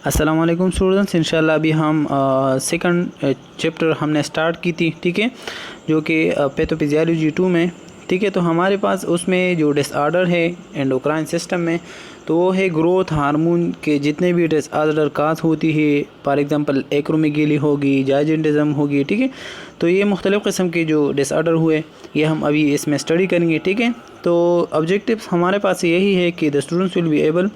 अस्सलाम वालेकुम स्टूडेंट्स, इंशाल्लाह अभी हम सेकंड चैप्टर हमने स्टार्ट की थी, ठीक है, जो कि पैथोफिजियोलॉजी 2 में, ठीक है। तो हमारे पास उसमें जो डिसऑर्डर है एंडोक्राइन सिस्टम में, तो वो है ग्रोथ हार्मोन के जितने भी डिसऑर्डर काज होती है। फॉर एग्जांपल एक्रोमेगेली होगी, जाइजेंटिज्म होगी, ठीक है। तो ये मुख्तलिफ़ किस्म के जो डिसऑर्डर हुए ये हम अभी इसमें स्टडी करेंगे, ठीक है। तो ऑब्जेक्टिव हमारे पास यही है कि the students will be able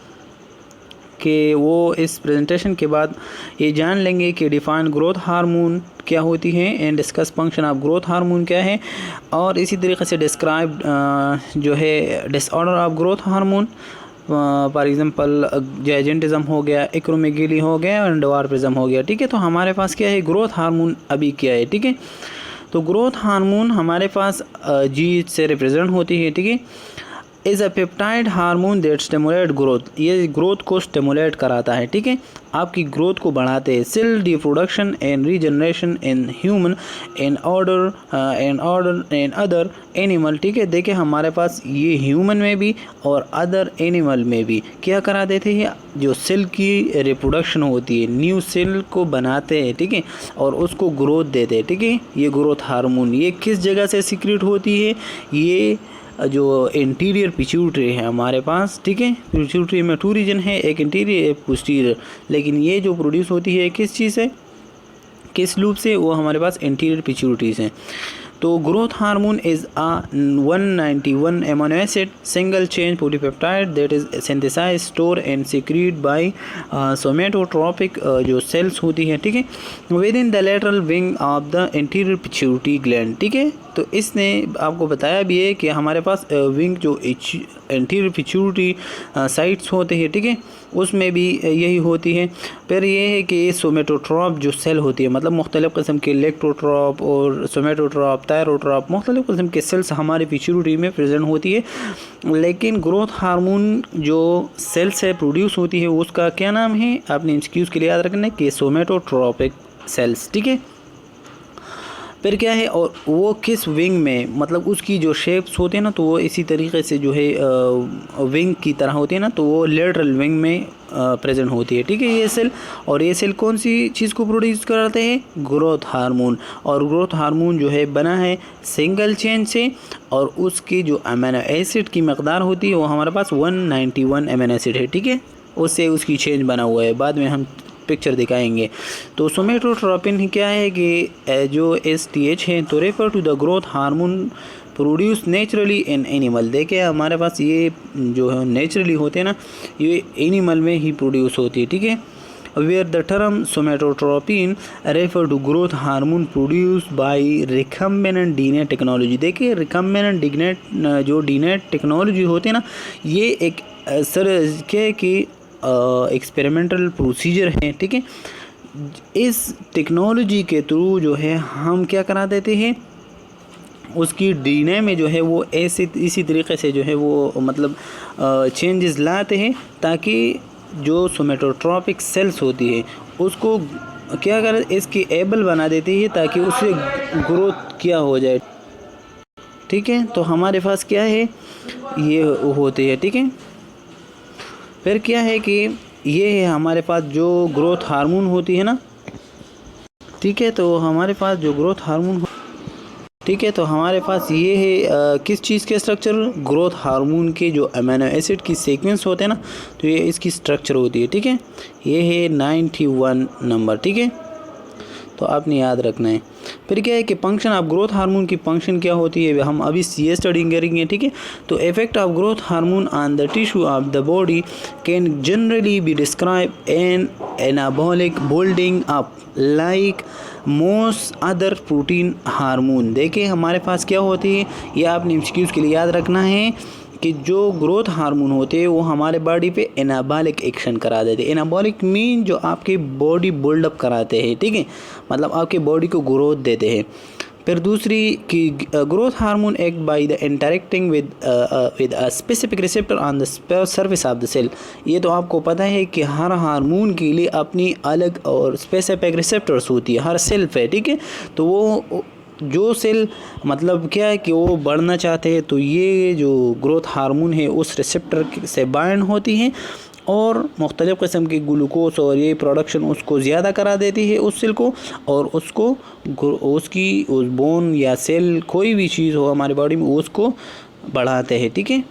कि वो इस प्रेजेंटेशन के बाद ये जान लेंगे कि डिफाइन ग्रोथ हार्मोन क्या होती है and discuss function of growth hormone क्या है, और इसी तरीके से डिस्क्राइब जो है disorder of growth hormone. For example gigantism हो गया, एक्रोमेगेली हो गया और डवार्फिज्म हो गया, ठीक है। तो हमारे पास क्या है, ग्रोथ हार्मोन अभी क्या है, ठीक है। तो ग्रोथ हार्मोन हमारे पास जी से रिप्रेजेंट होती है, ठीक है। Is a peptide hormone that stimulate growth, ये ग्रोथ को स्टिमुलेट कराता है, ठीक है, आपकी ग्रोथ को बढ़ाते हैं। Cell reproduction and regeneration in human and order and other animal, ठीक है। देखिए हमारे पास ये ह्यूमन में भी और अदर एनिमल में भी क्या करा देते हैं, जो सेल की रिप्रोडक्शन होती है, न्यू सेल को बनाते हैं, ठीक है, और उसको ग्रोथ देते हैं, ठीक है। ये ग्रोथ हार्मोन ये किस जगह से सीक्रेट होती है, ये जो इंटीरियर पिट्यूटरी है हमारे पास, ठीक है। पिट्यूटरी में 2 रीजन है, एक इंटीरियर एक पोस्टीरियर, लेकिन ये जो प्रोड्यूस होती है किस चीज़ से, किस लूप से, वो हमारे पास इंटीरियर पिट्यूटरी से। तो growth hormone is a 191 amino acid single chain polypeptide that is synthesize store and secrete by somatotropic जो सेल्स होती है, ठीक है, within the lateral wing of the anterior pituitary gland, ठीक है। तो इसने आपको बताया भी है कि हमारे पास विंग जो इंटीरियर पिट्यूटरी साइट्स होते हैं, ठीक है, उसमें भी यही होती है। फिर ये है कि सोमेटोट्रॉप जो सेल होती है, मतलब मुख्तलिफ़ किस्म के इलेक्ट्रोट्रॉप और सोमेटोट्रॉप, थायरोट्रॉप, मुख्तलिफ़ किस्म के सेल्स हमारे पिट्यूटरी में प्रेजेंट होती है। लेकिन ग्रोथ हार्मोन जो सेल से प्रोड्यूस होती है उसका क्या नाम है, आपने एक्सक्यूज़ के लिए याद रखना है कि सोमेटोट्रॉपिक सेल्स, ठीक है। फिर क्या है, और वो किस विंग में, मतलब उसकी जो शेप्स होते हैं ना, तो वो इसी तरीके से जो है विंग की तरह होती है ना, तो वो लेटरल विंग में प्रेजेंट होती है, ठीक है, ये सेल। और ये सेल कौन सी चीज़ को प्रोड्यूस कराते हैं, ग्रोथ हार्मोन। और ग्रोथ हार्मोन जो है बना है सिंगल चेन से, और उसकी जो अमीनो एसिड की मकदार होती है वो हमारे पास 191 अमीनो एसिड है, ठीक है, उससे उसकी चेंज बना हुआ है, बाद में हम पिक्चर दिखाएंगे। तो सोमेटोट्रोपिन क्या है कि जो STH है, तो refer to the growth hormone produce naturally in animal. देखिए हमारे पास ये जो है नेचुरली होते हैं ना, ये एनिमल में ही प्रोड्यूस होती है, ठीक है। Where the term somatotropin refer to growth hormone produce by recombinant DNA technology. देखिए रिकम्बिनेंट जो डीएनए टेक्नोलॉजी होती है ना, ये एक सर क्या कि एक्सपेरिमेंटल प्रोसीजर है, ठीक है। इस टेक्नोलॉजी के थ्रू जो है हम क्या करा देते हैं, उसकी डीएनए में जो है वो ऐसे इसी तरीके से जो है वो मतलब चेंजेस लाते हैं, ताकि जो सोमेटोट्रोपिक सेल्स होती है उसको क्या कर इसकी एबल बना देती है, ताकि उससे ग्रोथ क्या हो जाए, ठीक है। तो हमारे पास क्या है, ये होती है, ठीक है। फिर क्या है कि ये है हमारे पास जो ग्रोथ हार्मोन होती है ना, ठीक है। तो हमारे पास जो ग्रोथ हार्मोन, ठीक है, तो हमारे पास ये है किस चीज़ के स्ट्रक्चर, ग्रोथ हार्मोन के जो अमीनो एसिड की सीक्वेंस होते हैं ना, तो ये इसकी स्ट्रक्चर होती है, ठीक है। ये है 91 नंबर, ठीक है, तो आपने याद रखना है। फिर क्या है कि फंक्शन ऑफ ग्रोथ हार्मोन की फंक्शन क्या होती है, हम अभी ये स्टडी करेंगे, ठीक है। तो effect of growth hormone on the tissue of the body can generally be describe N anabolic building up like most other protein hormone. देखिए हमारे पास क्या होती है, ये आपने एक्सक्यूज़ के लिए याद रखना है कि जो ग्रोथ हार्मोन होते हैं वो हमारे बॉडी पे एनाबॉलिक एक्शन करा देते हैं। एनाबॉलिक मीन जो आपकी बॉडी बिल्डअप कराते हैं, ठीक है, मतलब आपके बॉडी को ग्रोथ देते हैं। फिर दूसरी कि growth hormone act by the interacting with a specific receptor on the surface of the cell. ये तो आपको पता है कि हर हार्मोन के लिए अपनी अलग और स्पेसिफिक रिसेप्टर्स होती है हर सेल पे, ठीक है। तो वो जो सेल मतलब क्या है कि वो बढ़ना चाहते हैं, तो ये जो ग्रोथ हार्मोन है उस रिसेप्टर से बाइंड होती हैं और मुख्तलिफ़ किस्म के ग्लूकोज और ये प्रोडक्शन उसको ज़्यादा करा देती है उस सेल को, और उसको उसकी उस बोन या सेल कोई भी चीज़ हो हमारी बॉडी में उसको बढ़ाते हैं, ठीक है,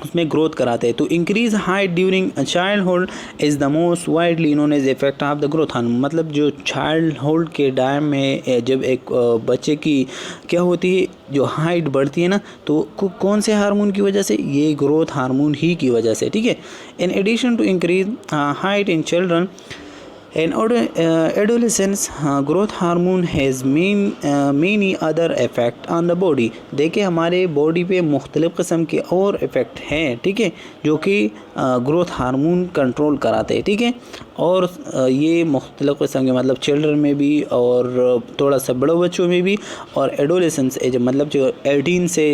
उसमें ग्रोथ कराते हैं। तो increase height during childhood is the most widely known as effect of the growth hormone. मतलब जो चाइल्डहुड के टाइम में जब एक बच्चे की क्या होती है, जो हाइट बढ़ती है ना, तो कौन से हार्मोन की वजह से, ये ग्रोथ हार्मोन ही की वजह से, ठीक है। In addition to increase height in children in adolescence, growth hormone has many other effect on the body। देखिए हमारे बॉडी पे मुख्तलिफ़ किस्म के और इफ़ेक्ट हैं, ठीक है, जो कि ग्रोथ हार्मोन कंट्रोल कराते हैं, ठीक है। और ये मुख्तलिफ़ किस्म के मतलब चिल्ड्रन में भी और थोड़ा सा बड़े बच्चों में भी, और एडोलेसेंस एज मतलब जो 18 से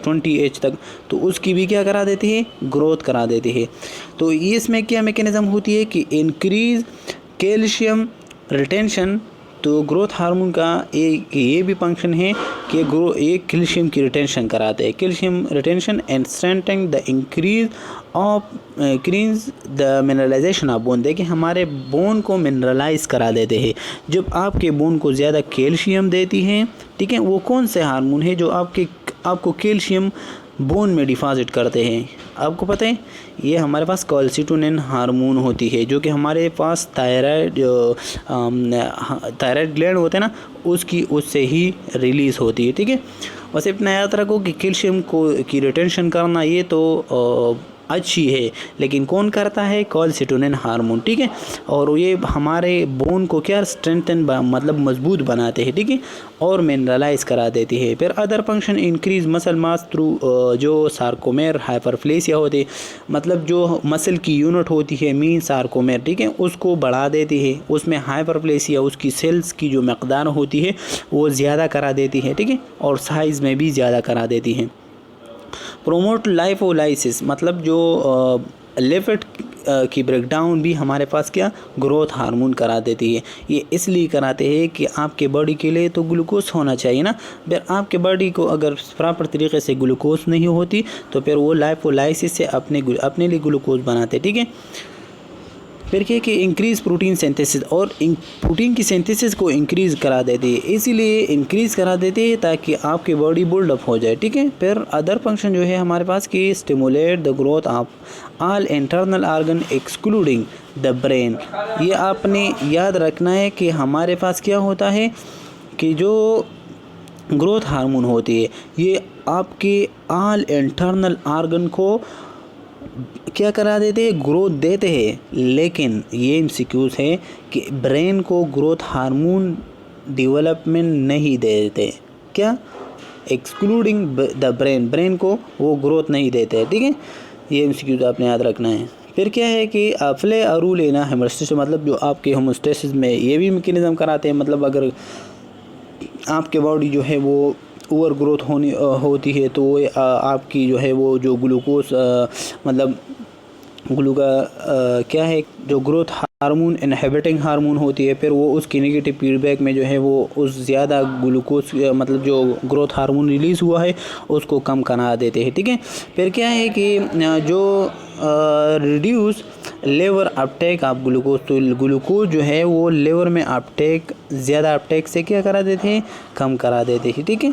20 एज तक, तो उसकी भी क्या करा देती है, ग्रोथ करा देती है। तो इसमें क्या मैकेनिज़्म होती है कि इंक्रीज़ कैल्शियम रिटेंशन। तो ग्रोथ हार्मोन का एक ये भी फंक्शन है कि एक कैल्शियम की रिटेंशन कराते हैं, calcium retention and strengthening the increase the mineralization of bone. देखिए हमारे बोन को मिनरलाइज करा देते हैं। जब आपके बोन को ज़्यादा कैल्शियम देती है, ठीक है, वो कौन से हार्मोन है जो आपको कैल्शियम बोन में डिपॉजिट करते हैं, आपको पता है, ये हमारे पास कैल्सिटोनिन हार्मोन होती है, जो कि हमारे पास थायराइड ग्लैंड होते हैं ना, उससे ही रिलीज़ होती है, ठीक है। बस इतना याद रखो कि कैल्शियम की रिटेंशन करना ये तो अच्छी है, लेकिन कौन करता है, कैल्सिटोनिन हार्मोन, ठीक है। और ये हमारे बोन को क्या स्ट्रेंथन मतलब मजबूत बनाते हैं, ठीक है, और मिनरलाइज करा देती है। फिर other function increase muscle mass through जो सार्कोमेर हाइपरप्लेसिया होती है, मतलब जो मसल की यूनिट होती है मीन सार्कोमेर, ठीक है, उसको बढ़ा देती है। उसमें हाइपरप्लेसिया उसकी सेल्स की जो मकदार होती है वो ज़्यादा करा देती है, ठीक है, और साइज़ में भी ज़्यादा करा देती है। प्रोमोट लाइपोलाइसिस, मतलब जो लिपिड की ब्रेकडाउन भी हमारे पास क्या ग्रोथ हार्मोन करा देती है। ये इसलिए कराते हैं कि आपके बॉडी के लिए तो ग्लूकोज होना चाहिए ना, फिर आपके बॉडी को अगर प्रॉपर तरीके से ग्लूकोज नहीं होती तो फिर वो लाइपोलाइसिस से अपने लिए ग्लूकोज बनाते, ठीक है। फिर क्या कि इंक्रीज़ प्रोटीन सिंथेसिस, और प्रोटीन की सिंथेसिस को इंक्रीज़ करा देती है, इसीलिए इंक्रीज़ करा देती है ताकि आपकी बॉडी बिल्डअप हो जाए, ठीक है। फिर अदर फंक्शन जो है हमारे पास कि stimulate the growth of all internal organ excluding the brain. ये आपने याद रखना है कि हमारे पास क्या होता है कि जो ग्रोथ हार्मोन होती है ये आपके ऑल इंटरनल ऑर्गन को क्या करा देते हैं, ग्रोथ देते हैं, लेकिन ये एमसीक्यूज है कि ब्रेन को ग्रोथ हार्मोन डेवलपमेंट नहीं देते, क्या एक्सक्लूडिंग द ब्रेन को वो ग्रोथ नहीं देते हैं, ठीक है। ये एमसीक्यूज आपने याद रखना है। फिर क्या है कि फ्ले अरू लेना हेमोस्टेसिस, मतलब जो आपके होमोस्टेसिस में ये भी मैकेनिज्म कराते हैं। मतलब अगर आपके बॉडी जो है वो ओवर ग्रोथ होती है तो आपकी जो है वो जो ग्लूकोज मतलब क्या है, जो ग्रोथ हार्मोन इनहिबिटिंग हार्मोन होती है, फिर वो उसकी नेगेटिव फीडबैक में जो है वो उस ज़्यादा ग्लूकोज मतलब जो ग्रोथ हार्मोन रिलीज़ हुआ है उसको कम करा देते हैं, ठीक है। फिर क्या है कि जो reduce liver uptake of glucose, तो ग्लूकोज जो है वो लेवर में अपटेक ज़्यादा अपटेक से क्या करा देते हैं, कम करा देते हैं, ठीक है।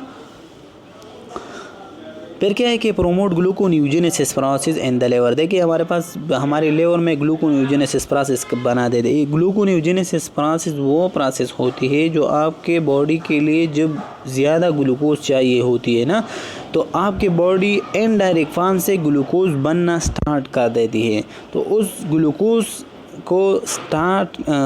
फिर क्या है कि प्रोमोट ग्लूकोन्यूजेनेसिस प्रोसेस इन द लेवर। देखिए हमारे पास हमारे लेवर में ग्लूकोन्यूजेनेसिस प्रोसेस बना देते हैं। ग्लूकोन्यूजेनेसिस प्रोसेस वो प्रोसेस होती है जो आपके बॉडी के लिए जब ज़्यादा ग्लूकोज चाहिए होती है ना, तो आपके बॉडी इनडायरेक्ट फॉर्म से ग्लूकोज बनना स्टार्ट कर देती है। तो उस ग्लूकोज को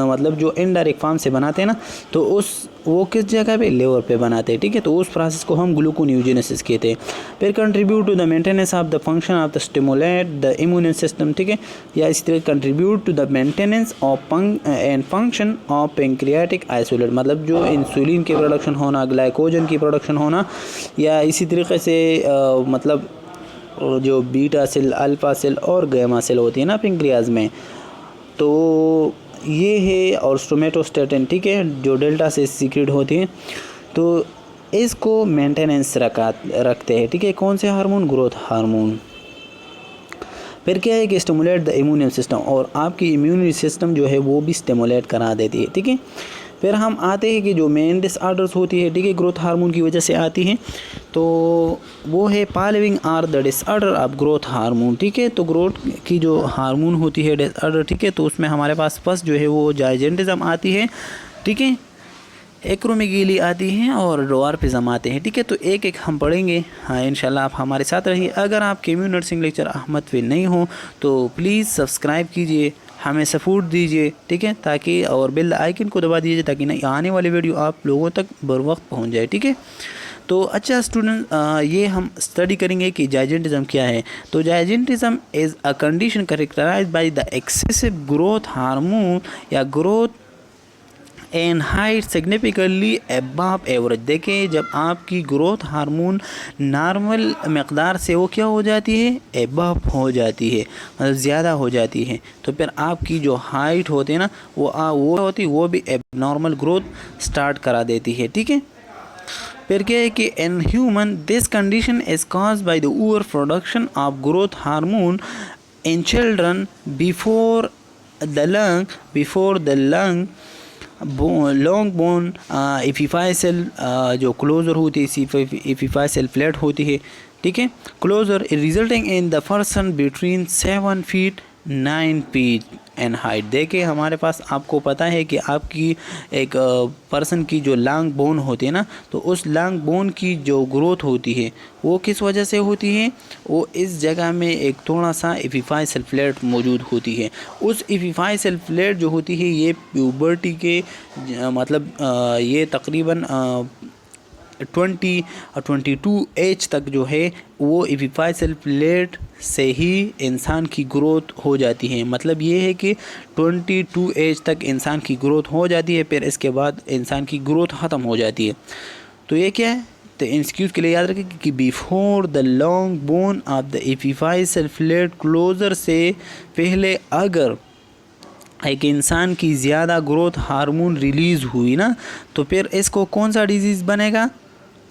मतलब जो इनडायरेक्ट फॉर्म से बनाते हैं ना, तो वो किस जगह पे, लेवर पे बनाते हैं, ठीक है। तो उस प्रोसेस को हम ग्लूकोन्यूजेनेसिस कहते हैं। फिर contribute to the maintenance of the function of the stimulate the immune system, ठीक है, या इस तरह contribute to the maintenance of and function of pancreatic isolate, मतलब जो इंसुलिन की प्रोडक्शन होना, ग्लाइकोजन की प्रोडक्शन होना, या इसी तरीके से मतलब जो बीटा सेल, अल्फा सेल और गामा सेल होती है ना पेंक्रियाज में, तो ये है। और सोमेटोस्टेटिन, ठीक है, जो डेल्टा से सीक्रेट होती है, तो इसको मेंटेनेंस रखते हैं, ठीक है। कौन से हार्मोन, ग्रोथ हार्मोन। फिर क्या है कि स्टिमुलेट द इम्यून सिस्टम, और आपकी इम्यून सिस्टम जो है वो भी स्टिमुलेट करा देती है, ठीक है। फिर हम आते हैं कि जो मेन डिसऑर्डर्स होती है, ठीक है, ग्रोथ हार्मोन की वजह से आती हैं, तो वो है following are the disorder of growth hormone, ठीक है। तो ग्रोथ की जो हार्मोन होती है डिसऑर्डर, ठीक है, तो उसमें हमारे पास फर्स्ट जो है वो जाइजेंटिज्म आती है, ठीक है, एक्रोमेगेली आती हैं और ड्वार्फिज्म आते हैं, ठीक है। तो एक एक हम पढ़ेंगे, हाँ इंशाल्लाह आप हमारे साथ रहिए। अगर आप केम्यू नर्सिंग लेक्चर अहमद पे नहीं हो तो प्लीज़ सब्सक्राइब कीजिए, हमें सपोर्ट दीजिए, ठीक है, ताकि और बेल आइकन को दबा दीजिए ताकि नहीं आने वाली वीडियो आप लोगों तक बर वक्त पहुँच जाए, ठीक है। तो अच्छा स्टूडेंट, ये हम स्टडी करेंगे कि जाइजेंटिज्म क्या है। तो gigantism is a condition characterized by the excessive growth hormone या growth and height significantly above average. देखिए, जब आपकी ग्रोथ हार्मोन नॉर्मल मकदार से वो क्या हो जाती है, अबव हो जाती है, मतलब ज़्यादा हो जाती है, तो फिर आपकी जो हाइट होती है ना वो होती है, वो भी एबनॉर्मल ग्रोथ स्टार्ट करा देती है, ठीक है। फिर क्या है कि in human this condition is caused by the overproduction of growth hormone in children before the lung long bone epiphyseal जो क्लोजर होती है, एपिफाइसल फ्लैट होती है, ठीक है, closure resulting in the person between 7 feet 9 feet and height. देखिए, हमारे पास आपको पता है कि आपकी एक पर्सन की जो लॉन्ग बोन होती है ना, तो उस लॉन्ग बोन की जो ग्रोथ होती है वो किस वजह से होती है, वो इस जगह में एक थोड़ा सा एपिफाइसल फ्लैट मौजूद होती है। उस एपिफाइसल फ्लैट जो होती है ये प्यूबर्टी के मतलब ये तकरीबन 20 और 22 एज तक जो है वो एपिफाइसल फ्लैट से ही इंसान की ग्रोथ हो जाती है। मतलब ये है कि 22 एज तक इंसान की ग्रोथ हो जाती है, फिर इसके बाद इंसान की ग्रोथ ख़त्म हो जाती है। तो ये क्या है, तो इंस्क्यूज के लिए याद रखें कि before the long bone of the epiphyseal plate closure से पहले अगर एक इंसान की ज़्यादा ग्रोथ हार्मोन रिलीज़ हुई ना, तो फिर इसको कौन सा डिजीज़ बनेगा,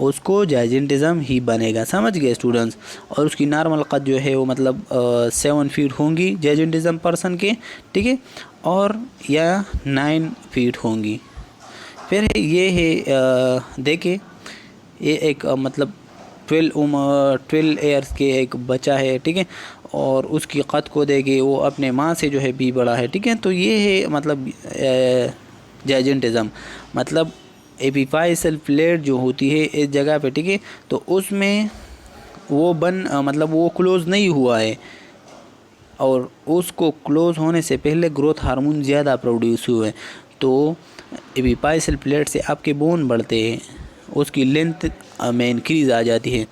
उसको जाइजेंटिज्म ही बनेगा। समझ गए स्टूडेंट्स। और उसकी नॉर्मल कद जो है वो मतलब 7 फीट होंगी जाइजेंटिज्म पर्सन के, ठीक है, और या 9 फीट होंगी। फिर ये है देखिए, ये एक मतलब 12 ईयर्स के एक बच्चा है, ठीक है, और उसकी कद को देखे वो अपने माँ से जो है भी बड़ा है, ठीक है। तो ये है मतलब जाइजेंटिज्म, मतलब एपिफाइसल फ्लैट जो होती है इस जगह पे, ठीक है, तो उसमें वो मतलब वो क्लोज़ नहीं हुआ है, और उसको क्लोज़ होने से पहले ग्रोथ हार्मोन ज़्यादा प्रोड्यूस हुए, तो एपिफाइसल फ्लैट से आपके बोन बढ़ते हैं, उसकी लेंथ में इंक्रीज़ आ जाती है,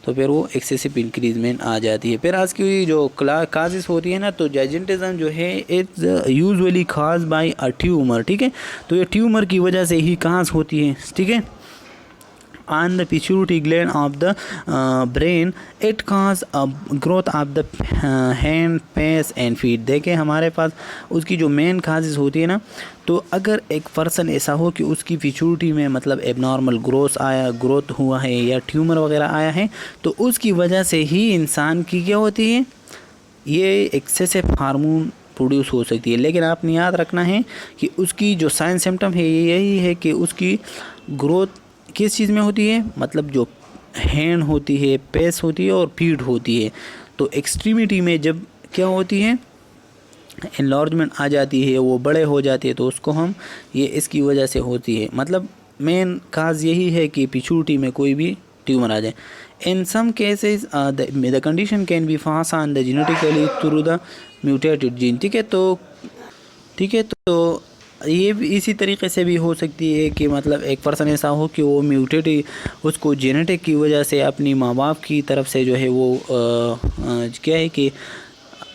तो फिर वो एक्सेसिव इंक्रीजमेंट आ जाती है। फिर आज की जो काजेस होती है ना, तो जाइजेंटिज्म जो है it's usually cause by a tumour, ठीक है। तो ये ट्यूमर की वजह से ही काज होती है, ठीक है, on the pituitary gland of the brain it cause a growth of the hand, face and feet। देखें, हमारे पास उसकी जो मेन काजेस होती है ना, तो अगर एक पर्सन ऐसा हो कि उसकी पिट्यूटरी में मतलब एबनॉर्मल ग्रोथ हुआ है या ट्यूमर वगैरह आया है, तो उसकी वजह से ही इंसान की क्या होती है, ये एक्सेसिव हार्मोन प्रोड्यूस हो सकती है। लेकिन आपने याद रखना है कि उसकी जो साइन सिम्टम है यही है कि उसकी ग्रोथ किस चीज़ में होती है, मतलब जो हैंड होती है, पेस होती है और फीट होती है। तो एक्सट्रीमिटी में जब क्या होती है, एनलार्जमेंट आ जाती है, वो बड़े हो जाते हैं, तो उसको हम ये इसकी वजह से होती है। मतलब मेन काज यही है कि पिट्यूटरी में कोई भी ट्यूमर आ जाए। In some cases the condition can be pass on the genetically through the mutated gene, ठीक है। तो ये भी इसी तरीके से भी हो सकती है कि मतलब एक पर्सन ऐसा हो कि वो म्यूटेट, उसको जेनेटिक की वजह से अपनी माँ बाप की तरफ से जो है वो क्या है कि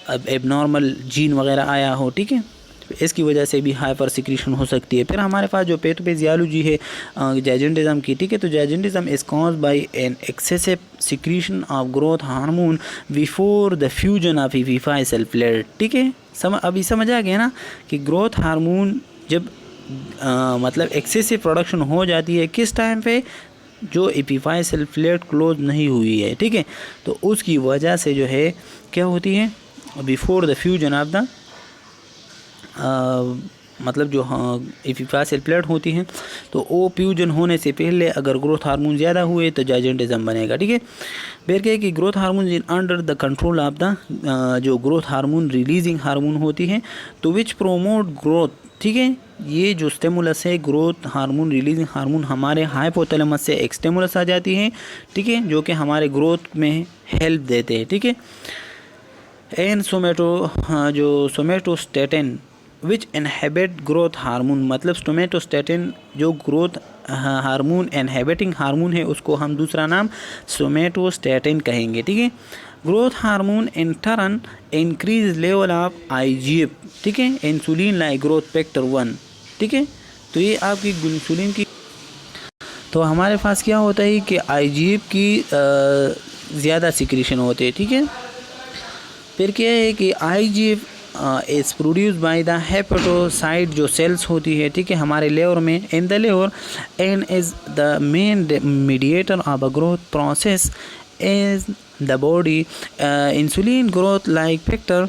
अब एबनॉर्मल जीन वगैरह आया हो, ठीक है, इसकी वजह से भी हाइपर सिक्रीशन हो सकती है। फिर हमारे पास जो पैथोफिजियोलॉजी है जाइजेंटिज्म की, ठीक है, तो gigantism is caused by an excessive secretion of growth hormone before the fusion of epiphyseal plate, ठीक है। अभी समझ आ गया ना कि ग्रोथ हार्मोन जब मतलब एक्सेसिव प्रोडक्शन हो जाती है किस टाइम पे, जो एपिफाइसल फ्लैट क्लोज नहीं हुई है, ठीक है, तो उसकी वजह से जो है क्या होती है, before the fusion of the मतलब जो एपिफासियल प्लेट होती हैं, तो वो फ्यूजन होने से पहले अगर ग्रोथ हार्मोन ज़्यादा हुए तो जाइजेंटिज्म बनेगा। ठीक है, फिर क्या है कि growth hormone in under the control of the जो ग्रोथ हार्मोन रिलीजिंग हार्मोन होती है, तो विच प्रोमोट ग्रोथ। ठीक है, ये जो स्टिमुलस है ग्रोथ हार्मोन रिलीजिंग हार्मोन हमारे हाइपोथैलेमस से एक स्टिमुलस आ जाती है। ठीक है, जो कि हमारे ग्रोथ में हेल्प देते हैं। ठीक है, एन जो सोमेटोस्टेटिन विच इनहेबिट ग्रोथ हार्मोन, मतलब सोमेटोस्टेटिन जो ग्रोथ हार्मोन इनहेबिटिंग हार्मोन है उसको हम दूसरा नाम सोमेटोस्टेटिन कहेंगे। ठीक है, growth hormone in turn increase level of IGF. ठीक है, इंसुलिन लाइक ग्रोथ फैक्टर 1। ठीक है, तो ये आपकी इंसुलिन की, तो हमारे पास क्या होता है कि आईजीएफ की ज़्यादा सिक्रीशन होते हैं। ठीक है, फिर क्या है कि IGF is produce by the hepatocyte जो सेल्स होती है। ठीक है, हमारे लेवर में in the liver and is the main mediator of a growth process is the body. Insulin growth like factor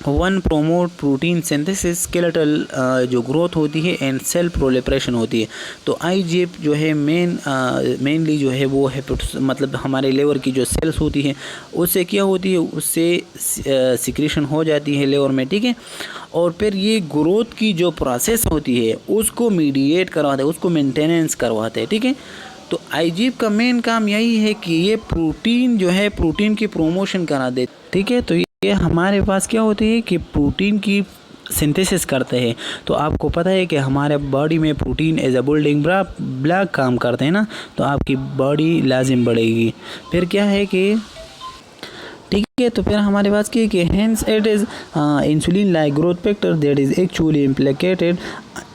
1 promote protein synthesis skeletal जो growth होती है एंड सेल प्रोलिफरेशन होती है। तो आईजीएफ जो है मेनली जो है वो है मतलब हमारे लेवर की जो सेल्स होती है उससे क्या होती है, उससे सिक्रीशन हो जाती है लेवर में। ठीक है, और फिर ये ग्रोथ की जो प्रोसेस होती है उसको मीडिएट करवाते हैं, उसको मेंटेनेंस करवाते हैं। ठीक है, तो आईजीएफ का मेन काम यही है कि ये प्रोटीन जो है प्रोटीन की प्रोमोशन करा दे। ठीक है, तो ये हमारे पास क्या होती है कि प्रोटीन की सिंथेसिस करते हैं। तो आपको पता है कि हमारे बॉडी में protein as a building block काम करते हैं ना, तो आपकी बॉडी लाजिम बढ़ेगी। फिर क्या है कि ठीक है, तो फिर हमारे पास क्या है कि hence it is insulin like growth factor that is actually implicated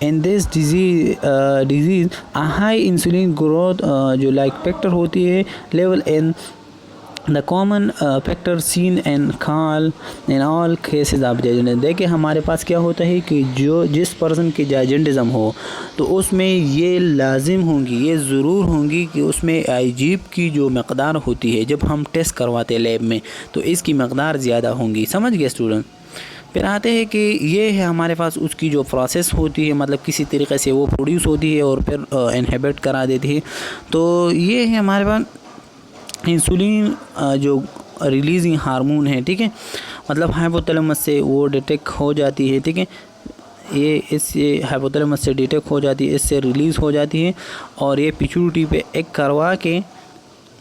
in this disease a high insulin growth जो लाइक फैक्टर होती है level in the common factor seen and call in all cases of gigantism. देखिए हमारे पास क्या होता है कि जो जिस पर्सन की जाइजेंटिज्म हो तो उसमें ये लाजिम होंगी, ये ज़रूर होंगी कि उसमें आईजीएफ की जो मकदार होती है जब हम टेस्ट करवाते हैं लैब में तो इसकी मकदार ज़्यादा होंगी। समझ गए स्टूडेंट। फिर आते हैं कि ये है हमारे पास उसकी जो प्रोसेस होती है, मतलब किसी तरीके से वो प्रोड्यूस होती है और फिर इनहिबिट करा देती है। तो ये है हमारे पास इंसुलिन जो रिलीजिंग हार्मोन है। ठीक है, मतलब हाइपोथैलेमस से वो डिटेक्ट हो जाती है। ठीक है, ये इससे हाइपोथैलेमस से डिटेक्ट हो जाती है, इससे रिलीज़ हो जाती है और ये पिट्यूटरी पे एक करवा के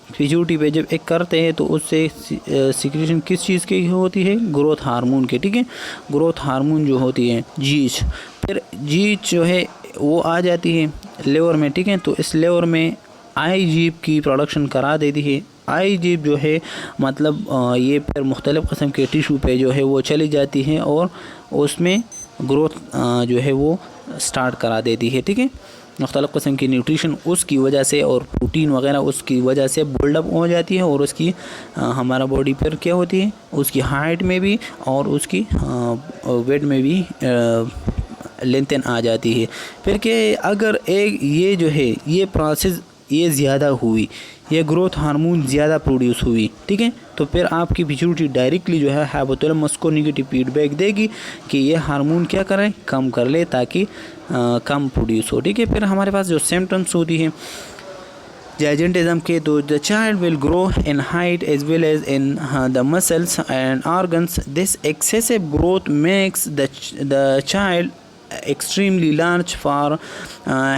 पिट्यूटरी पे जब एक करते हैं तो उससे सिक्रीशन किस चीज़ की होती है, ग्रोथ हार्मोन के। ठीक है, ग्रोथ हार्मोन जो होती है जीच, फिर जीच जो है वो आ जाती है लेवर में। ठीक है, तो इस लेवर में आईजीएफ की प्रोडक्शन करा देती है। आईजीएफ जो है मतलब ये फिर मुख्तलिफ़ किस्म के टिशू पे जो है वो चली जाती है और उसमें ग्रोथ जो है वो स्टार्ट करा देती है। ठीक है, मुख्तलिफ़ किस्म की न्यूट्रिशन उसकी वजह से और प्रोटीन वगैरह उसकी वजह से बिल्डअप हो जाती है और उसकी हमारा बॉडी पर क्या होती है, उसकी हाइट में भी और उसकी वेट में भी लेंथन आ जाती है। फिर क्या अगर एक ये जो है ये प्रोसेस ये ज़्यादा हुई, ये ग्रोथ हार्मोन ज़्यादा प्रोड्यूस हुई। ठीक है, तो फिर आपकी पिट्यूटरी डायरेक्टली जो है हाइपोथैलेमस को नेगेटिव फीडबैक देगी कि ये हार्मोन क्या करे, कम कर ले ताकि कम प्रोड्यूस हो। ठीक है, फिर हमारे पास जो सिम्टम्स होती है जाइजेंटिज्म के, तो the child will grow in height as well as in the muscles and organs. This excessive growth makes the child extremely large for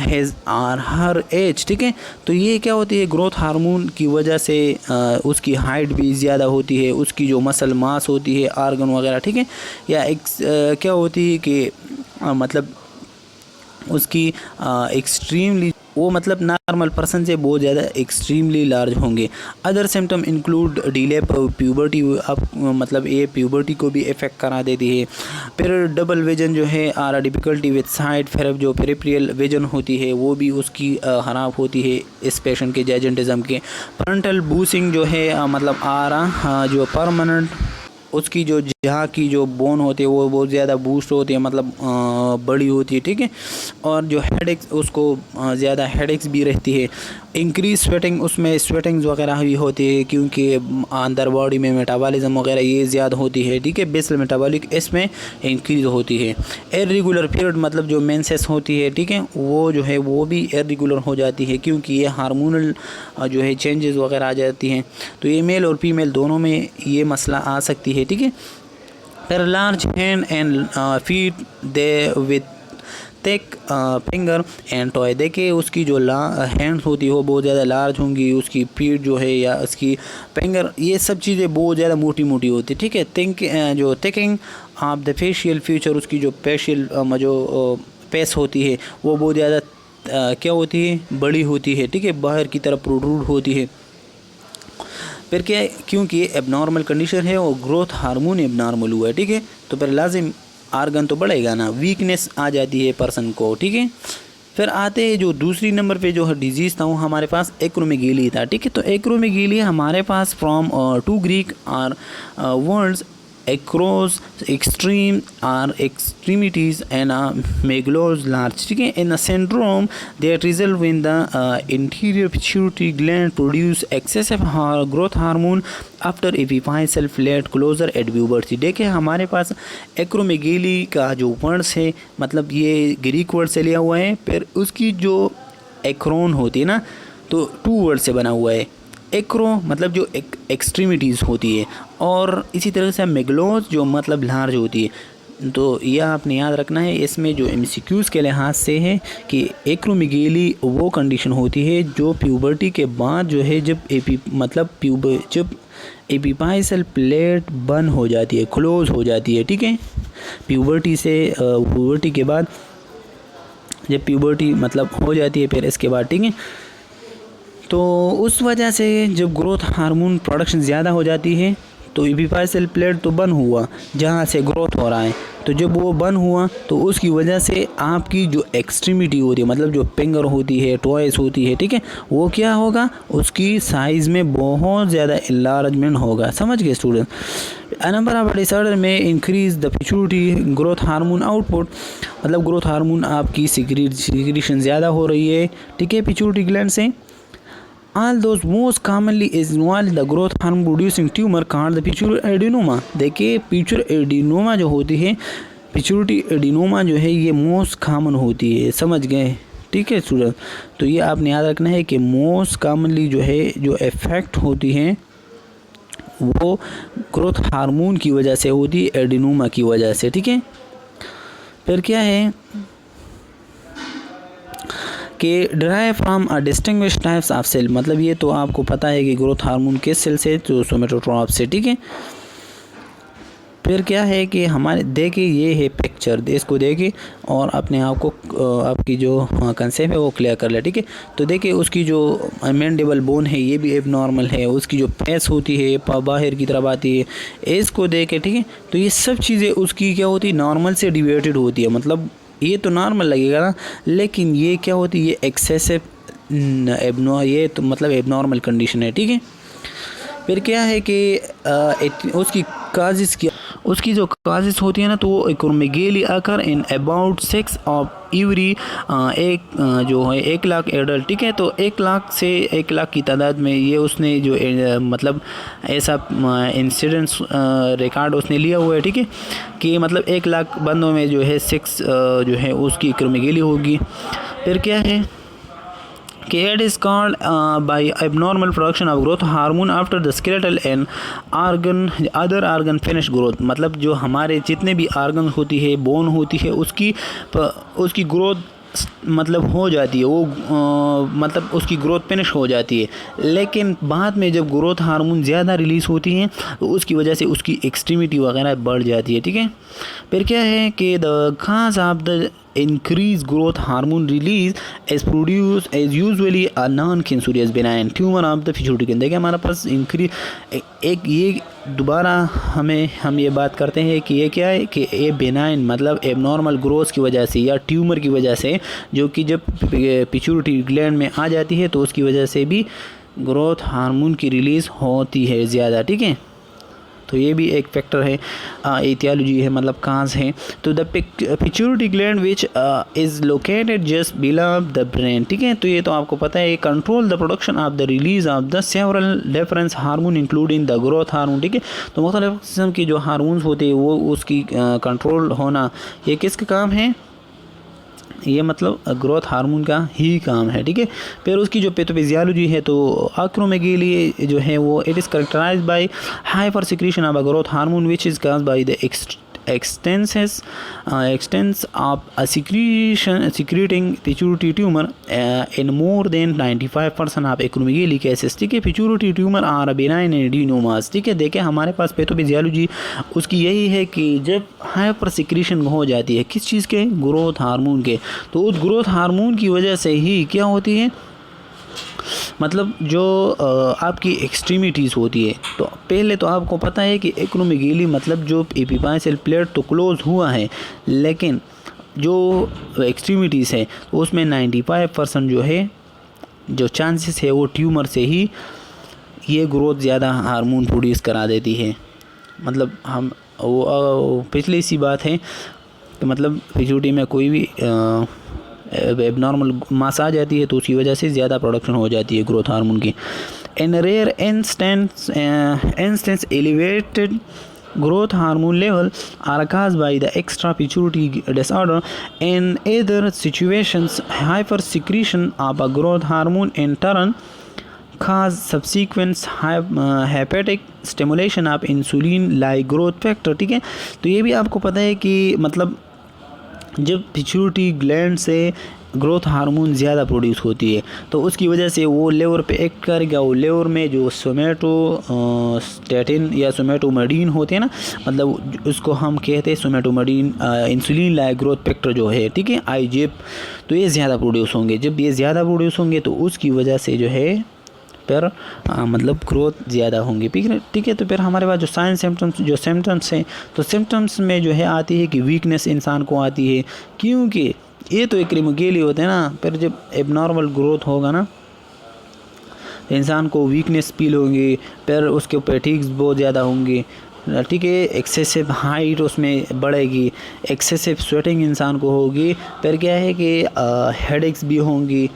his or her as. ठीक है, तो ये क्या होती है, ग्रोथ हार्मोन की वजह से उसकी हाइट भी ज़्यादा होती है, उसकी जो मसल मास होती है, आर्गन वगैरह। ठीक है, या क्या होती है कि मतलब उसकी एक्सट्रीमली वो मतलब नॉर्मल पर्सन से बहुत ज़्यादा एक्सट्रीमली लार्ज होंगे। Other symptom include delay puberty, अब मतलब ये प्यूबर्टी को भी इफ़ेक्ट करा देती है। फिर डबल विजन जो है आर डिफ़िकल्टी विद साइड, फिर जो पेरिफेरल विजन होती है वो भी उसकी ख़राब होती है इस पेशेंट के जाइजेंटिज्म के। फ्रंटल बूसिंग जो है मतलब जो परमानेंट उसकी जो जहाँ की जो बोन होती है वो बहुत ज़्यादा बूस्ट होती है, मतलब बड़ी होती है। ठीक है, और जो हेडेक्स उसको ज़्यादा हेडेक्स भी रहती है। इंक्रीज स्वेटिंग, उसमें स्वेटिंग्स वगैरह भी होती है क्योंकि अंदर बॉडी में मेटाबॉलिज्म वगैरह ये ज़्यादा होती है, ठीक है। बेसल मेटाबॉलिक इसमें इंक्रीज होती है। इरेगुलर पीरियड मतलब जो मेंसेस होती है, ठीक है, वो जो है वो भी इरेगुलर हो जाती है क्योंकि ये हार्मोनल जो है चेंजेस वगैरह आ जाती हैं। तो ये मेल और फीमेल दोनों में ये मसला आ सकती है, ठीक है। फिर large hand and feet they with thick finger and toy. देखिए उसकी जो हैंड्स होती है वो बहुत ज़्यादा लार्ज होंगी, उसकी फीट जो है या उसकी फिंगर, ये सब चीज़ें बहुत ज़्यादा मोटी मोटी होती है, ठीक है। जो thickening of the facial feature, उसकी जो फेशियल जो फेस होती है वो बहुत ज़्यादा क्या होती है, बड़ी होती है, ठीक है, बाहर की तरफ प्रोट्रूड होती है। फिर क्या है, क्योंकि एबनॉर्मल कंडीशन है और ग्रोथ हार्मोन एबनॉर्मल हुआ है, ठीक है, तो फिर लाजिम आर्गन तो बढ़ेगा ना, वीकनेस आ जाती है पर्सन को, ठीक है। फिर आते हैं जो दूसरी नंबर पे जो है डिजीज़ था वो हमारे पास एक्रोमेगेली था, ठीक है। तो एक्रोमेगेली हमारे पास from two Greek or words akros extreme or extremities and megalos large, ठीक है। In the syndrome that result when the anterior pituitary gland produce excessive growth hormone after epiphyseal plate closure at puberty. देखिए हमारे पास acromegaly का जो words है मतलब ये Greek word से लिया हुआ है, फिर उसकी जो एक्रोन होती है ना तो 2 वर्ड से बना हुआ है। एक्रो मतलब जो एक्सट्रीमिटीज़ होती है और इसी तरह से मेगलोज जो मतलब लार्ज होती है। तो यह आपने याद रखना है इसमें जो एमसीक्यूज़ के लिहाज से है कि एक्रोमेगेली वो कंडीशन होती है जो प्यूबर्टी के बाद जो है जब जब एपिफाइसल प्लेट बंद हो जाती है, क्लोज हो जाती है, ठीक है। प्यूबर्टी के बाद जब प्यूबर्टी मतलब हो जाती है फिर इसके बाद, ठीक है, तो उस वजह से जब ग्रोथ हार्मोन प्रोडक्शन ज़्यादा हो जाती है तो एपिफाइसल प्लेट तो बंद हुआ जहाँ से ग्रोथ हो रहा है, तो जब वो बंद हुआ तो उसकी वजह से आपकी जो एक्सट्रीमिटी होती है मतलब जो फिंगर होती है, टॉयस होती है, ठीक है, वो क्या होगा, उसकी साइज़ में बहुत ज़्यादा इलार्जमेंट होगा। समझ गए स्टूडेंट। नंबर ऑफ डिसऑर्डर में increase the pituitary growth hormone output, मतलब ग्रोथ हार्मोन आपकी सिक्रीशन ज़्यादा हो रही है, ठीक है, पिट्यूटरी ग्लैंड से। All those most commonly is involved the growth hormone producing tumor called the pituitary adenoma। देखिए pituitary adenoma जो होती है, pituitary adenoma जो है ये मोस्ट कॉमन होती है, समझ गए, ठीक है स्टूडेंट। तो ये आपने याद रखना है कि मोस्ट कॉमनली जो है जो इफेक्ट होती है वो ग्रोथ हार्मोन की वजह से होती है, एडेनोमा की वजह से, ठीक है। फिर क्या है कि drive from a distinguish types of cell, मतलब ये तो आपको पता है कि ग्रोथ हार्मोन किस सेल से, तो सोमेटोट्रॉफ से, ठीक है। फिर क्या है कि हमारे देखिए ये है पिक्चर, इसको देखिए और अपने आप को आपकी जो कंसेप्ट है वो क्लियर कर ले, ठीक है। तो देखिए उसकी जो मैंडिबल बोन है ये भी एबनॉर्मल है, उसकी जो फेस होती है बाहर की तरफ आती है, इसको देखे, ठीक है। तो ये सब चीज़ें उसकी क्या होती है, नॉर्मल से डिविएटेड होती है, मतलब ये तो नॉर्मल लगेगा ना, लेकिन ये क्या होती है, ये एक्सेसिव ये तो मतलब एबनॉर्मल कंडीशन है, ठीक है। फिर क्या है कि उसकी जो काजिस होती है ना तो वो एक्रोमेगेली आकर इन अबाउट 6 ऑफ एवरी जो है 1 लाख एडल्ट, ठीक है। तो 1 लाख से 1 लाख की तादाद में ये उसने जो मतलब ऐसा इंसिडेंट्स रिकॉर्ड उसने लिया हुआ है, ठीक है, कि मतलब 1 लाख बंदों में जो है 6 जो है उसकी एक्रोमेगेली होगी। फिर क्या है कि it is called by abnormal production of growth hormone after the skeletal and other organ finish growth, मतलब जो हमारे जितने भी ऑर्गन होती है, बोन होती है, उसकी ग्रोथ मतलब हो जाती है, वो मतलब उसकी ग्रोथ फिनिश हो जाती है, लेकिन बाद में जब ग्रोथ हार्मोन ज़्यादा रिलीज़ होती हैं तो उसकी वजह से उसकी एक्सट्रीमिटी वगैरह बढ़ जाती है, ठीक है। फिर क्या है कि the cause of the increased growth hormone release is produced as usually a non-cancerous benign tumor of the pituitary gland। देखिए हमारे पास एक ये दोबारा हम ये बात करते हैं कि ये क्या है कि ये बेनाइन मतलब एबनॉर्मल ग्रोथ की वजह से या ट्यूमर की वजह से जो कि जब पिट्यूटरी ग्लैंड में आ जाती है तो उसकी वजह से भी ग्रोथ हार्मोन की रिलीज़ होती है ज़्यादा, ठीक है। तो ये भी एक फैक्टर है, एथियोलॉजी है मतलब काज है। तो the pituitary gland which is located just below the brain, ठीक है। तो ये तो आपको पता है, control the production of the release of the several difference hormone including the growth hormone, ठीक है। तो मुख्तलिफ किस्म की जो हार्मोन्स होते हैं वो उसकी कंट्रोल होना, ये किसका काम है, ये मतलब ग्रोथ हार्मोन का ही काम है, ठीक है। फिर उसकी जो पैथोफिजियोलॉजी है, तो एक्रोमेगाली जो है वो it is characterised by hyper secretion of a growth hormone which is caused by the extents of a secreting pituitary tumor in more than 95% of acromegaly cases, ठीक है। pituitary tumor are benign adenomas, ठीक है। देखें हमारे पास pathophysiology उसकी यही है कि जब हाइपर सिक्रीशन हो जाती है किस चीज़ के, ग्रोथ हार्मोन के, तो उस ग्रोथ हार्मोन की वजह से ही क्या होती है, मतलब जो आपकी एक्सट्रीमिटीज़ होती है। तो पहले तो आपको पता है कि एक्रोमेगाली मतलब जो एपिपाइसल प्लेट तो क्लोज हुआ है, लेकिन जो एक्सट्रीमिटीज़ है तो उसमें 95% जो है जो चांसेस है वो ट्यूमर से ही ये ग्रोथ ज़्यादा हार्मोन प्रोड्यूस करा देती है। मतलब हम वो पिछली सी बात है कि मतलब पिट्यूटरी में कोई भी एबनॉर्मल मास आ जाती है तो उसकी वजह से ज़्यादा प्रोडक्शन हो जाती है ग्रोथ हार्मोन की। In rare instance elevated growth hormone level are caused by the extra pituitary disorder. In other situations, hypersecretion of a growth hormone in turn cause subsequent hepatic stimulation of insulin like growth factor, ठीक है। तो ये भी आपको पता है कि मतलब जब पिट्यूटरी ग्लैंड से ग्रोथ हार्मोन ज़्यादा प्रोड्यूस होती है तो उसकी वजह से वो लेवर पे एक्ट करेगा, वो लेवर में जो सोमेटोस्टेटिन या सोमेटोमेडिन होते हैं ना, मतलब उसको हम कहते हैं सोमेटोमेडिन, इंसुलिन लाइक ग्रोथ फैक्टर जो है, ठीक है, आईजीएफ, तो ये ज़्यादा प्रोड्यूस होंगे। जब ये ज़्यादा प्रोड्यूस होंगे तो उसकी वजह से जो है फिर मतलब ग्रोथ ज़्यादा होंगी, ठीक है। तो फिर हमारे पास जो साइन सिम्टम्स हैं, तो सिम्टम्स में जो है आती है कि वीकनेस इंसान को आती है, क्योंकि ये तो एक्रोमेगाली होते हैं ना, फिर जब एबनॉर्मल ग्रोथ होगा ना इंसान को वीकनेस फील होगी, फिर उसके फैटिग्स बहुत ज़्यादा होंगी, ठीक है, एक्सेसिव हाइट उसमें बढ़ेगी, एक्सेसिव स्वेटिंग इंसान को होगी, फिर क्या है कि हेडेक्स भी होंगी,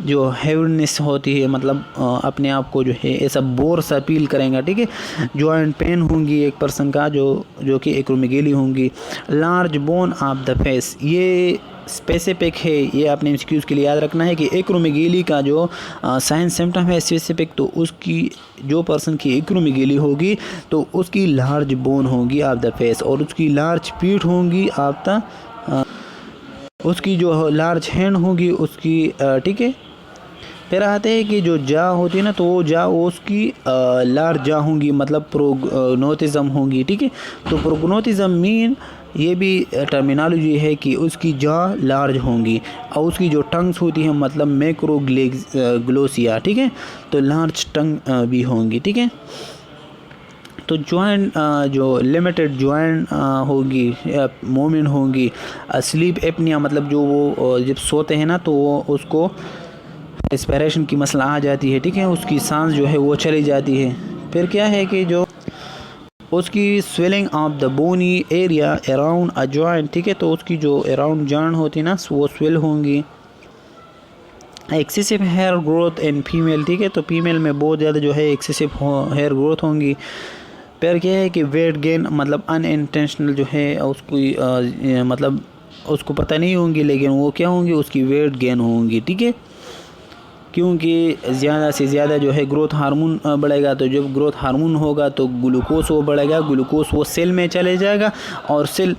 जो हेवीनेस होती है मतलब अपने आप को जो है ऐसा बोर सा फील करेंगे, ठीक है। जॉइंट पेन होंगी एक पर्सन का जो कि एक्रोमेगाली होंगी। Large bone of the face, ये स्पेसिफिक है, ये आपने एक्सक्यूज़ के लिए याद रखना है कि एक्रोमेगाली का जो साइन सिम्टम है स्पेसिफिक, तो उसकी जो पर्सन की एक्रोमेगाली होगी तो उसकी लार्ज बोन होगी ऑफ द फेस, और उसकी लार्ज पीठ होंगी ऑफ द उसकी जो लार्ज हैंड होगी उसकी, ठीक है। फिर आते हैं कि जो जा होती है ना, तो वो जा उसकी लार्ज जा होंगी, मतलब प्रोग्नोटिज्म होंगी, ठीक है। तो प्रोग्नोटिज्म मीन ये भी टर्मिनोलॉजी है कि उसकी जा लार्ज होंगी, और उसकी जो टंग्स होती है मतलब मैक्रोग्लोसिया, ठीक है, तो लार्ज टंग भी होंगी, ठीक है। तो जॉइंट जो लिमिटेड जॉइंट होगी, मूवमेंट होगी, स्लीप एपनिया मतलब जो वो जब सोते हैं ना तो वो उसको रेस्पिरेशन की मसला आ जाती है, ठीक है, उसकी सांस जो है वो चली जाती है। फिर क्या है कि जो उसकी swelling of the bony area around a joint, ठीक है, तो उसकी जो अराउंड जॉइंट होती है ना वो स्वेल होंगी। Excessive hair growth in female, ठीक है, तो फीमेल में बहुत ज़्यादा जो है एक्सेसिव हेयर ग्रोथ होंगी। फिर क्या है कि वेट गेन मतलब अनइंटेंशनल जो है उसको मतलब उसको पता नहीं होंगी, लेकिन वो क्या होंगी, उसकी वेट गेन होंगी, ठीक है, क्योंकि ज़्यादा से ज़्यादा जो है ग्रोथ हार्मोन बढ़ेगा। तो जब ग्रोथ हार्मोन होगा तो ग्लूकोज वो बढ़ेगा, ग्लूकोज वो सेल में चले जाएगा, और सेल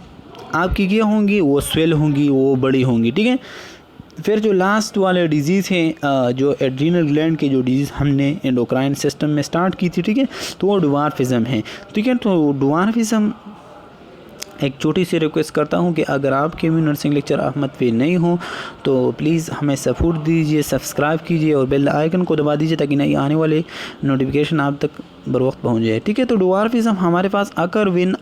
आपकी क्या होंगी, वो स्वेल होंगी, वो बड़ी होंगी, ठीक है। फिर जो लास्ट वाले डिजीज़ हैं, जो एड्रीनल ग्लैंड के जो डिजीज़ हमने एंडोक्राइन सिस्टम में स्टार्ट की थी, ठीक है, तो वो ड्वार्फिज़म है, ठीक है। तो ड्वार्फिज़म एक छोटी सी रिक्वेस्ट करता हूं कि अगर आपके भी नर्सिंग लेक्चर अहमद पे नहीं हो तो प्लीज़ हमें सपोर्ट दीजिए, सब्सक्राइब कीजिए और बेल आइकन को दबा दीजिए ताकि नई आने वाले नोटिफिकेशन आप तक बर वक्त पहुँच जाए, ठीक है। तो ड्वार्फिज़म हमारे पास occur when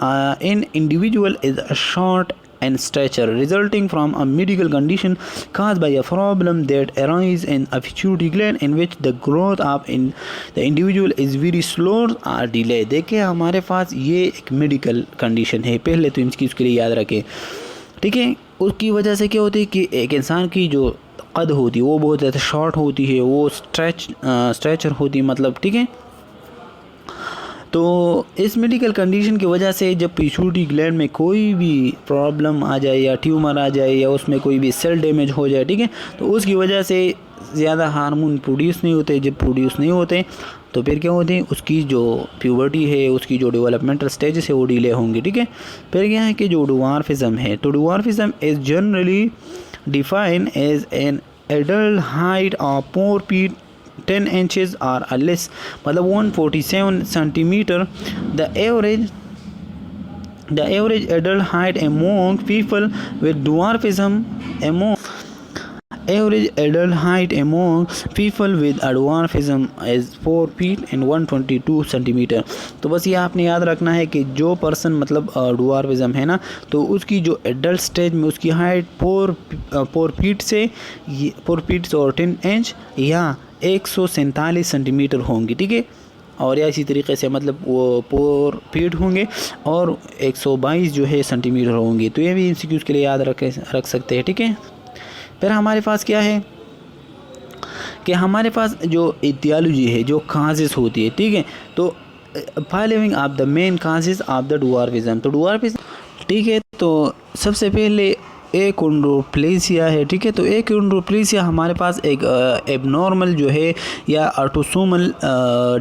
in individual is a short and stature resulting from a medical condition caused by a problem that arises in a pituitary gland in which the growth of the individual is very slow or delayed। देखिए हमारे पास ये एक medical condition है, पहले तो इसकी उसके लिए याद रखें, ठीक है। उसकी वजह से क्या होती है कि एक इंसान की जो कद होती है वो बहुत ज़्यादा शॉर्ट होती है, वो स्ट्रेचर होती है मतलब, ठीक है। तो इस मेडिकल कंडीशन की वजह से जब पिट्यूटरी ग्लैंड में कोई भी प्रॉब्लम आ जाए या ट्यूमर आ जाए या उसमें कोई भी सेल डैमेज हो जाए, ठीक है, तो उसकी वजह से ज़्यादा हार्मोन प्रोड्यूस नहीं होते। जब प्रोड्यूस नहीं होते तो फिर क्या होते हैं, उसकी जो प्यूबर्टी है, उसकी जो डेवलपमेंटल स्टेजेस है वो डिले होंगे, ठीक है। फिर क्या है कि जो डवार्फिज्म है, तो dwarfism is generally defined as an adult height of 4 feet 10 inches or less, मतलब 147 centimeter। the average adult height among people with dwarfism is 4 feet and 122 centimeter। तो बस ये आपने याद रखना है कि जो पर्सन मतलब डवार्फिज्म है ना, तो उसकी जो एडल्ट स्टेज में उसकी हाइट 4 फीट से 10 इंच या 147 सेंटीमीटर होंगी, ठीक है। और या इसी तरीके से मतलब वो 4 फीट होंगे और 122 जो है सेंटीमीटर होंगे। तो ये भी एमसीक्यूज़ के लिए याद रख सकते हैं, ठीक है। फिर हमारे पास क्या है कि हमारे पास जो एथियोलॉजी है, जो काजेस होती है, ठीक है, तो following of the main causes of the dwarfism, तो डवार्फिज्म, ठीक है, तो सबसे पहले एकोंड्रोप्लेसिया है, ठीक है। तो एकोंड्रोप्लेसिया हमारे पास एक एबनॉर्मल जो है या ऑटोसोमल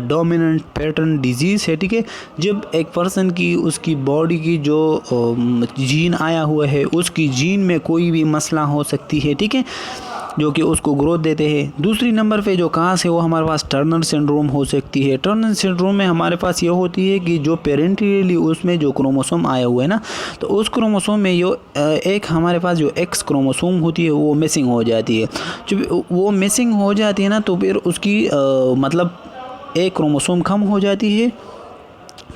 डोमिनेंट पैटर्न डिजीज़ है, ठीक है। जब एक पर्सन की उसकी बॉडी की जो जीन आया हुआ है, उसकी जीन में कोई भी मसला हो सकती है, ठीक है, जो कि उसको ग्रोथ देते हैं। दूसरी नंबर पे जो कास है वो हमारे पास टर्नर सिंड्रोम हो सकती है। टर्नर सिंड्रोम में हमारे पास ये होती है कि जो पेरेंटली उसमें जो क्रोमोसोम आया हुआ है ना, तो उस क्रोमोसोम में जो एक हमारे पास जो एक्स क्रोमोसोम होती है वो मिसिंग हो जाती है। जब वो मिसिंग हो जाती है ना, तो फिर उसकी मतलब एक क्रोमोसोम कम हो जाती है,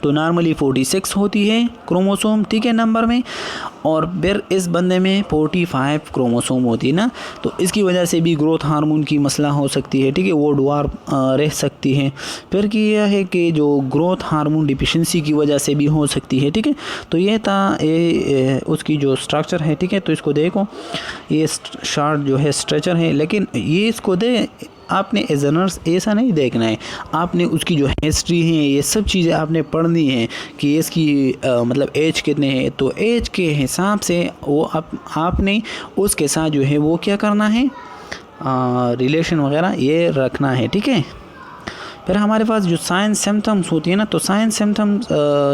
तो नॉर्मली 46 होती है क्रोमोसोम, ठीक है, नंबर में, और फिर इस बंदे में 45 क्रोमोसोम होती है ना। तो इसकी वजह से भी ग्रोथ हार्मोन की मसला हो सकती है, ठीक है, वो डवार्फ रह सकती है। फिर क्या है कि जो ग्रोथ हार्मोन डिफिशिएंसी की वजह से भी हो सकती है, ठीक है। तो ये था उसकी जो स्ट्रक्चर है, ठीक है। तो इसको देखो, ये शार्ट जो है स्ट्रक्चर है, लेकिन ये इसको दे आपने एज अ नर्स ऐसा नहीं देखना है, आपने उसकी जो हिस्ट्री है ये सब चीज़ें आपने पढ़नी है कि इसकी मतलब एज कितने है, तो एज के हिसाब से वो आपने उसके साथ जो है वो क्या करना है, रिलेशन वगैरह ये रखना है, ठीक है। फिर हमारे पास जो साइन सिम्टम्स होती है ना, तो साइन सिम्टम्स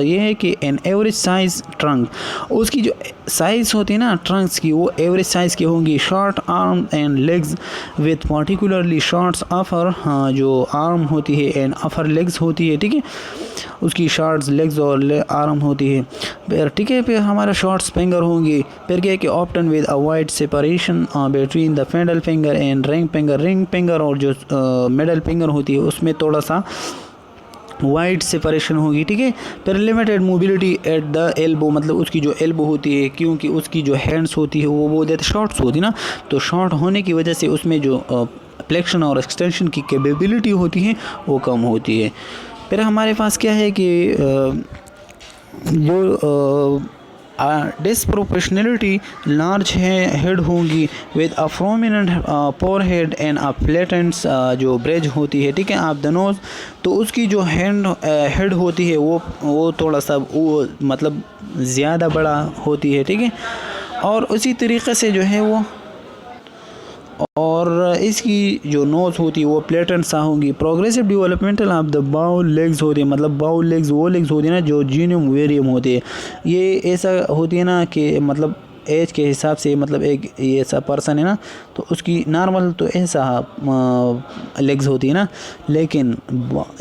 ये है कि एन एवरेज साइज ट्रंक, उसकी जो साइज़ होती है ना ट्रंक्स की, वो एवरेज साइज़ की होंगी। Short arm and legs with particularly shorts offer, जो आर्म होती है एंड अफर लेग्स होती है, ठीक है, उसकी शॉर्ट्स लेग्स और आर्म होती है, फिर ठीक है। फिर हमारा शॉर्ट्स फिंगर होंगी। फिर क्या है कि often with a wide separation between the pendal finger and ring finger और जो मिडल फिंगर होती है उसमें थोड़ा सा वाइड सेपरेशन होगी, ठीक है। फिर limited mobility at the elbow, मतलब उसकी जो एल्बो होती है, क्योंकि उसकी जो हैंड्स होती है वो बहुत ज़्यादा शॉर्ट्स होती है ना, तो शॉर्ट होने की वजह से उसमें जो फ्लेक्शन और एक्सटेंशन की कैपेबिलिटी होती है वो कम होती है। फिर हमारे पास क्या है कि जो डिसप्रोपोर्शनलिटी लार्ज है हेड होंगी with a prominent forehead and a flattened जो ब्रिज होती है, ठीक है, आप द नोज, तो उसकी जो हेड होती है वो थोड़ा सा वो मतलब ज़्यादा बड़ा होती है, ठीक है। और उसी तरीक़े से जो है वो और इसकी जो नोज़ होती है वो प्लेटन सा होंगी। Progressive developmental of the bowel legs होती है, मतलब बाउल लेग्स वो लेग्स होती है ना जो जीनियम वेरियम होती है। ये ऐसा होती है ना कि मतलब एज के हिसाब से, मतलब एक ये ऐसा पर्सन है ना तो उसकी नॉर्मल तो ऐसा लेग्स होती है ना, लेकिन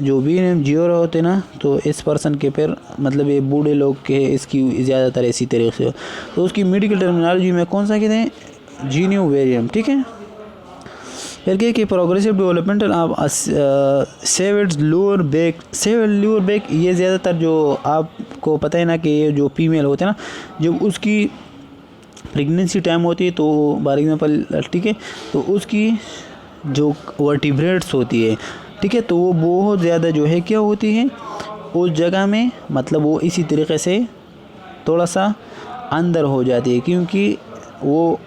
जो वीरियम जीरो होते हैं ना तो इस पर्सन के पैर मतलब ये बूढ़े लोग के इसकी ज़्यादातर ऐसी तरीके से, तो उसकी मेडिकल टर्मिनोलॉजी में कौन सा कहते हैं, जीनियम वेरियम, ठीक है। फिर क्या कि progressive developmental of saved lower back, ये ज़्यादातर जो आपको पता है ना कि ये जो फीमेल होते हैं ना, जब उसकी प्रेगनेंसी टाइम होती है, तो फॉर एग्जांपल ठीक है, तो उसकी जो वर्टिब्रेट्स होती है, ठीक है, तो वो बहुत ज़्यादा जो है क्या होती है उस जगह में, मतलब वो इसी तरीके से थोड़ा सा अंदर हो जाती है, क्योंकि वो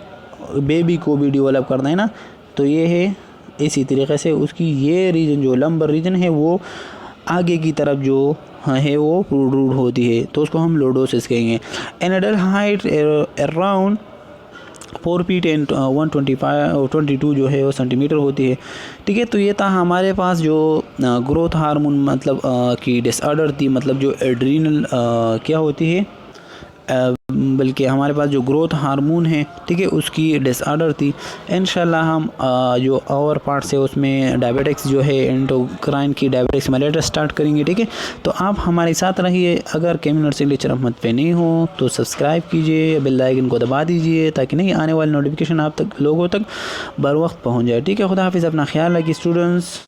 बेबी को भी डेवलप करना है ना, तो ये है इसी तरीके से उसकी ये रीजन जो लंबर रीजन है वो आगे की तरफ जो है वो प्रोट्रूड होती है, तो उसको हम लोडोसिस कहेंगे। N adult height around 4 feet and 122 जो है वो सेंटीमीटर होती है, ठीक है। तो ये था हमारे पास जो ग्रोथ हार्मोन मतलब की डिसऑर्डर थी, मतलब जो एड्रीनल क्या होती है बल्कि हमारे पास जो ग्रोथ हार्मोन है, ठीक है, उसकी डिसऑर्डर थी। इंशाल्लाह हम जो और पार्ट्स है उसमें डायबिटिक्स जो है एंडोक्राइन की डायबिटिक्स में लेटर स्टार्ट करेंगे, ठीक है। तो आप हमारे साथ रहिए। अगर केमिन नर्सिंग लेक्चर अहमद पे नहीं हो तो सब्सक्राइब कीजिए, बेल आइकन को दबा दीजिए ताकि नहीं आने वाली नोटिफिकेशन आप तक लोगों तक बर वक्त पहुँच जाए, ठीक है। खुदा हाफिज़, अपना ख्याल रखिए स्टूडेंट्स।